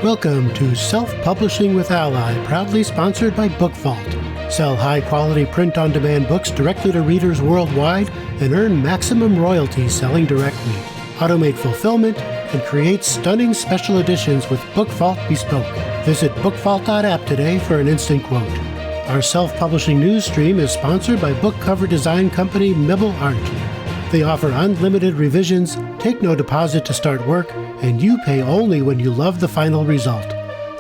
Welcome to Self-Publishing with Ally, proudly sponsored by BookVault. Sell high-quality print-on-demand books directly to readers worldwide and earn maximum royalties selling directly. Automate fulfillment and create stunning special editions with BookVault Bespoke. Visit bookvault.app today for an instant quote. Our self-publishing news stream is sponsored by book cover design company Mibble Art. They offer unlimited revisions, take no deposit to start work, and you pay only when you love the final result.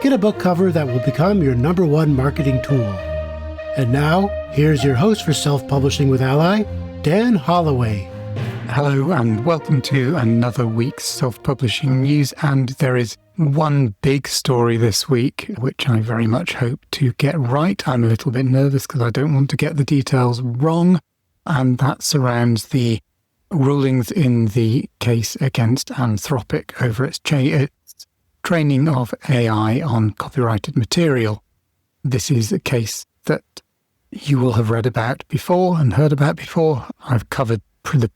Get a book cover that will become your #1 marketing tool. And now, here's your host for Self-Publishing with Ally, Dan Holloway. Hello and welcome to another week's self-publishing news, and there is one big story this week which I very much hope to get right. I'm a little bit nervous because I don't want to get the details wrong, and that surrounds the rulings in the case against Anthropic over its training of AI on copyrighted material. This is a case that you will have read about before and heard about before. I've covered the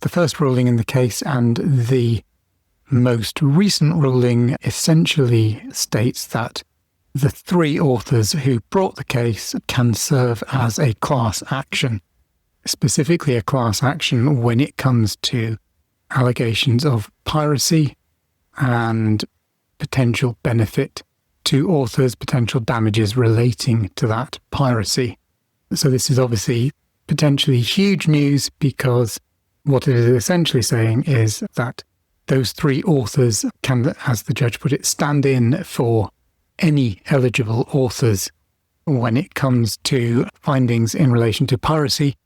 first ruling in the case, and the most recent ruling essentially states that the 3 authors who brought the case can serve as a class action, specifically a class action when it comes to allegations of piracy and potential benefit to authors, potential damages relating to that piracy. So this is obviously potentially huge news, because what it is essentially saying is that those 3 authors can, as the judge put it, stand in for any eligible authors when it comes to findings in relation to piracy.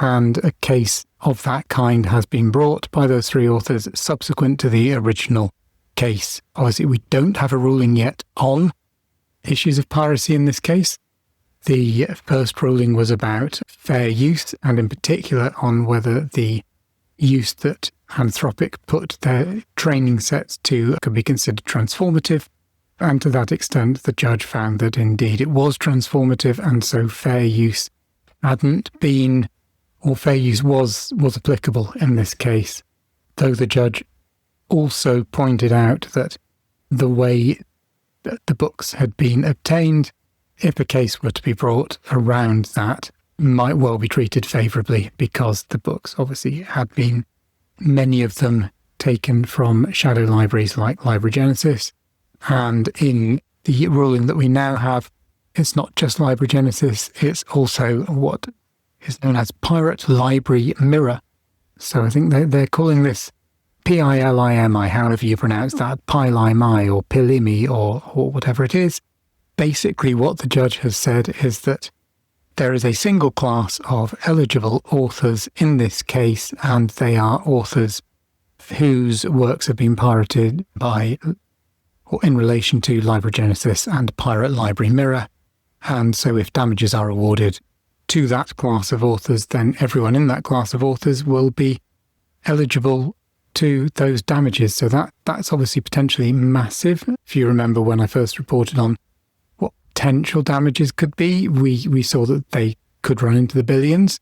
And a case of that kind has been brought by those 3 authors subsequent to the original case. Obviously, we don't have a ruling yet on issues of piracy in this case. The first ruling was about fair use, and in particular on whether the use that Anthropic put their training sets to could be considered transformative. And to that extent, the judge found that indeed it was transformative, and so fair use hadn't been, or fair use was applicable in this case. Though the judge also pointed out that the way that the books had been obtained, if a case were to be brought around that, might well be treated favourably, because the books obviously had been, many of them, taken from shadow libraries like Library Genesis. And in the ruling that we now have, it's not just Library Genesis, it's also what is known as Pirate Library Mirror. So I think they're calling this PILIMI, however you pronounce that, PILIMI or PILIMI or whatever it is. Basically what the judge has said is that there is a single class of eligible authors in this case, and they are authors whose works have been pirated by, or in relation to, Library Genesis and Pirate Library Mirror. And so if damages are awarded to that class of authors, then everyone in that class of authors will be eligible to those damages. So that's obviously potentially massive. If you remember when I first reported on what potential damages could be, we saw that they could run into the billions.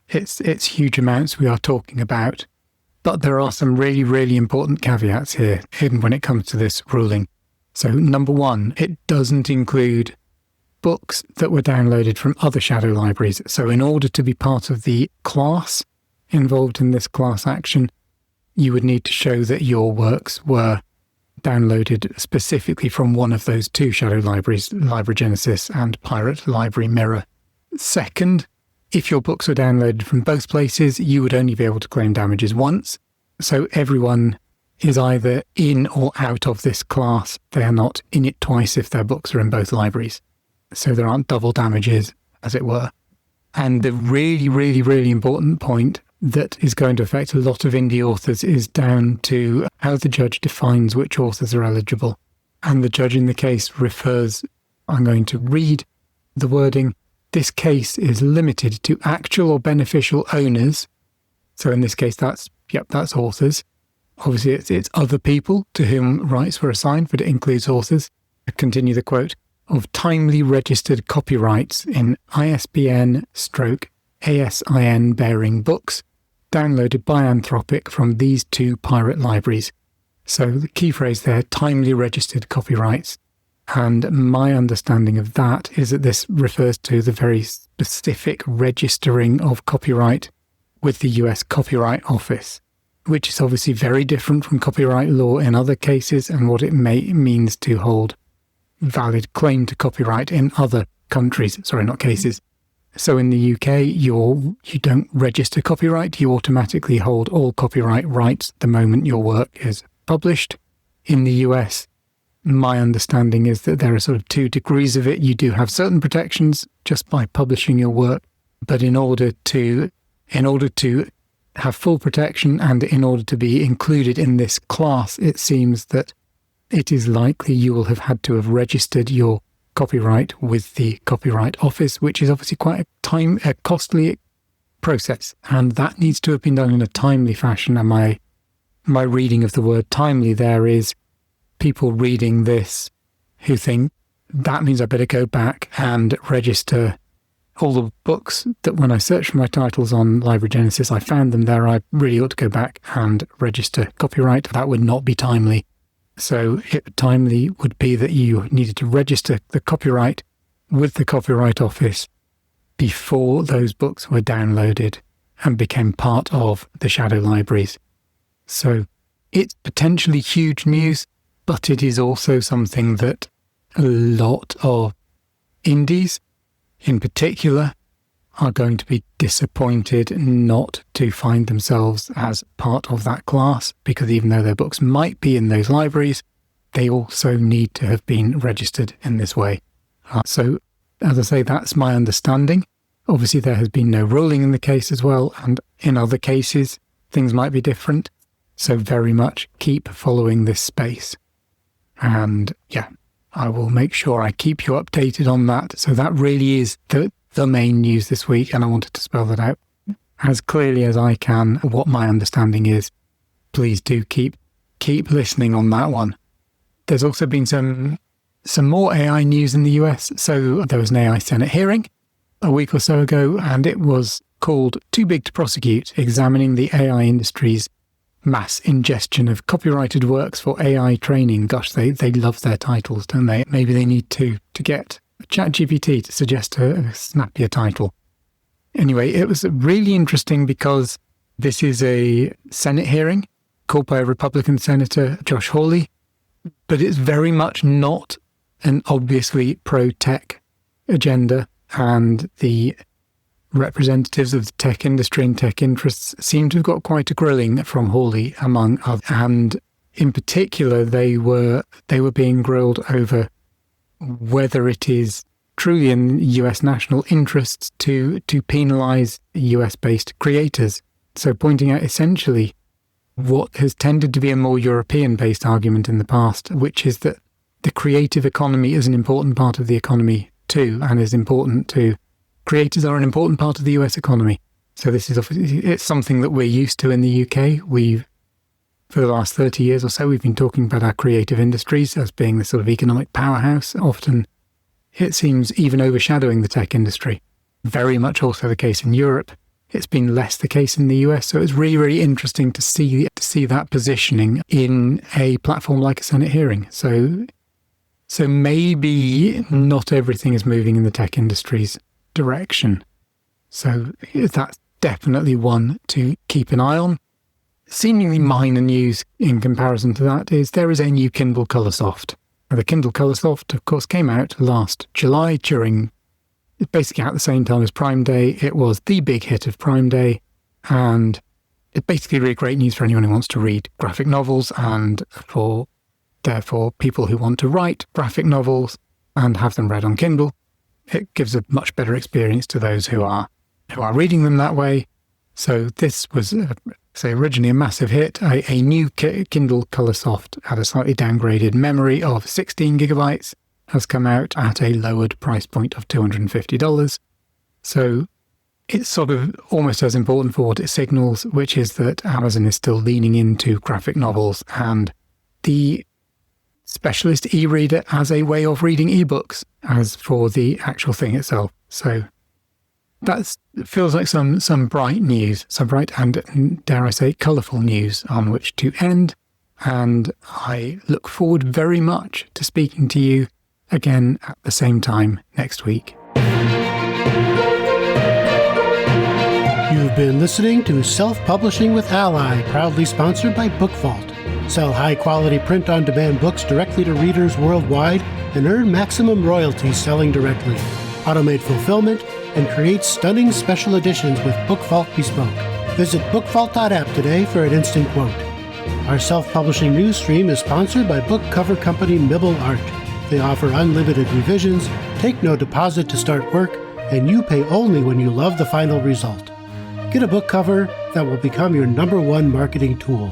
It's huge amounts we are talking about. But there are some really, really important caveats here when it comes to this ruling. So number 1, it doesn't include books that were downloaded from other shadow libraries. So in order to be part of the class involved in this class action, you would need to show that your works were downloaded specifically from one of those 2 shadow libraries, Library Genesis and Pirate Library Mirror. Second, if your books were downloaded from both places, you would only be able to claim damages once. So everyone is either in or out of this class. They are not in it twice if their books are in both libraries. So there aren't double damages, as it were. And the really, really, really important point that is going to affect a lot of indie authors is down to how the judge defines which authors are eligible. And the judge in the case refers, I'm going to read the wording, this case is limited to actual or beneficial owners. So in this case, that's authors. Obviously, it's other people to whom rights were assigned, but it includes authors. I continue the quote, of timely registered copyrights in ISBN/ASIN bearing books downloaded by Anthropic from these 2 pirate libraries, So the key phrase there, timely registered copyrights. And my understanding of that is that this refers to the very specific registering of copyright with the US Copyright Office, which is obviously very different from copyright law in other cases and what it means to hold valid claim to copyright in other countries. Sorry, not cases. So in the UK, you don't register copyright. You automatically hold all copyright rights the moment your work is published. In the US, my understanding is that there are sort of 2 degrees of it. You do have certain protections just by publishing your work, but in order to have full protection and in order to be included in this class, it seems that it is likely you will have had to have registered your copyright with the Copyright Office, which is obviously quite a costly process, and that needs to have been done in a timely fashion. And my reading of the word timely there is people reading this who think that means I better go back and register all the books that when I searched for my titles on Library Genesis, I found them there. I really ought to go back and register copyright. That would not be timely. So timely would be that you needed to register the copyright with the Copyright Office before those books were downloaded and became part of the shadow libraries. So it's potentially huge news, but it is also something that a lot of indies in particular are going to be disappointed not to find themselves as part of that class, because even though their books might be in those libraries, they also need to have been registered in this way. So, as I say, that's my understanding. Obviously, there has been no ruling in the case as well, and in other cases, things might be different. So very much keep following this space. And yeah, I will make sure I keep you updated on that. So that really is the main news this week, and I wanted to spell that out as clearly as I can what my understanding is. Please do keep listening on that one. There's also been some more AI news in the US. So there was an AI Senate hearing a week or so ago, and it was called Too Big to Prosecute, examining the AI industry's mass ingestion of copyrighted works for AI training. Gosh, they love their titles, don't they? Maybe they need to get ChatGPT to suggest a snappier title. Anyway, it was really interesting because this is a Senate hearing called by a Republican Senator, Josh Hawley, but it's very much not an obviously pro-tech agenda, and the representatives of the tech industry and tech interests seem to have got quite a grilling from Hawley, among others. And in particular, they were being grilled over whether it is truly in US national interests to penalise US-based creators. So pointing out essentially what has tended to be a more European-based argument in the past, which is that the creative economy is an important part of the economy too, and is important to creators are an important part of the US economy. So this is it's something that we're used to in the UK. For the last 30 years or so, we've been talking about our creative industries as being the sort of economic powerhouse. Often, it seems even overshadowing the tech industry. Very much also the case in Europe. It's been less the case in the US. So it's really, really interesting to see that positioning in a platform like a Senate hearing. So maybe not everything is moving in the tech industry's direction. So that's definitely one to keep an eye on. Seemingly minor news in comparison to that is there is a new Kindle Colorsoft. The Kindle Colorsoft, of course, came out last July it's basically at the same time as Prime Day. It was the big hit of Prime Day, and it's basically really great news for anyone who wants to read graphic novels, and therefore people who want to write graphic novels and have them read on Kindle. It gives a much better experience to those who are reading them that way. So this was, originally a massive hit. A new Kindle Colorsoft had a slightly downgraded memory of 16 gigabytes, has come out at a lowered price point of $250. So it's sort of almost as important for what it signals, which is that Amazon is still leaning into graphic novels and the specialist e-reader as a way of reading ebooks as for the actual thing itself. So that feels like some bright news, some bright and, dare I say, colourful news on which to end. and I look forward very much to speaking to you again at the same time next week. You've been listening to Self-Publishing with Ally, proudly sponsored by BookVault. Sell high-quality print-on-demand books directly to readers worldwide and earn maximum royalties selling directly. Automate fulfillment and create stunning special editions with BookVault Bespoke. Visit bookvault.app today for an instant quote. Our self-publishing news stream is sponsored by book cover company Mibble Art. They offer unlimited revisions, take no deposit to start work, and you pay only when you love the final result. Get a book cover that will become your #1 marketing tool.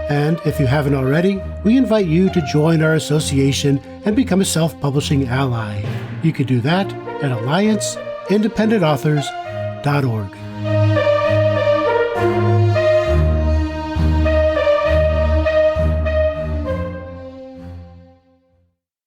And if you haven't already, we invite you to join our association and become a self-publishing ally. You could do that at allianceindependentauthors.org.